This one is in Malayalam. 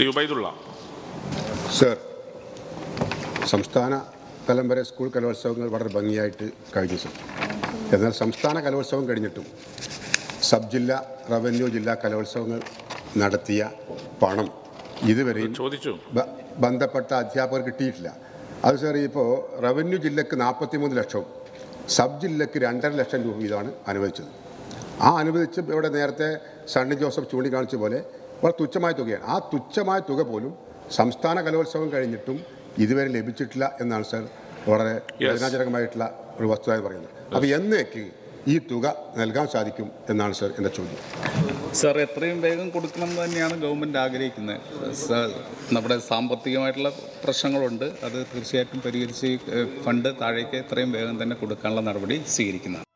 ശ്രീ ഉബൈദുള്ള. സർ, സംസ്ഥാന തലം വരെ സ്കൂൾ കലോത്സവങ്ങൾ വളരെ ഭംഗിയായിട്ട് കഴിഞ്ഞു സർ. എന്നാൽ സംസ്ഥാന കലോത്സവം കഴിഞ്ഞിട്ടും സബ് ജില്ലാ റവന്യൂ ജില്ലാ കലോത്സവങ്ങൾ നടത്തിയ പണം ഇതുവരെയും ബന്ധപ്പെട്ട അധ്യാപകർ കിട്ടിയിട്ടില്ല. അത് സാർ, ഇപ്പോൾ റവന്യൂ ജില്ലക്ക് 43 ലക്ഷവും സബ് ജില്ലക്ക് 2.5 ലക്ഷം രൂപ ഇതാണ് അനുവദിച്ചത്. അനുവദിച്ച് ഇവിടെ നേരത്തെ സണ്ണി ജോസഫ് ചൂണ്ടിക്കാണിച്ച പോലെ വളരെ തുച്ഛമായ തുകയാണ്. ആ തുച്ഛമായ തുക പോലും സംസ്ഥാന കലോത്സവം കഴിഞ്ഞിട്ടും ഇതുവരെ ലഭിച്ചിട്ടില്ല എന്നാണ് സാർ വളരെ വേദനാജനകമായിട്ടുള്ള ഒരു വസ്തുത പറയുന്നത്. അപ്പോൾ എന്നേക്ക് ഈ തുക നൽകാൻ സാധിക്കും എന്നാണ് സാർ എൻ്റെ ചോദ്യം. സാർ, എത്രയും വേഗം കൊടുക്കണം എന്ന് തന്നെയാണ് ഗവൺമെൻറ് ആഗ്രഹിക്കുന്നത്. സാർ, നമ്മുടെ സാമ്പത്തികമായിട്ടുള്ള പ്രശ്നങ്ങളുണ്ട്, അത് തീർച്ചയായിട്ടും പരിഹരിച്ച് ഫണ്ട് താഴേക്ക് എത്രയും വേഗം തന്നെ കൊടുക്കാനുള്ള നടപടി സ്വീകരിക്കുന്നതാണ്.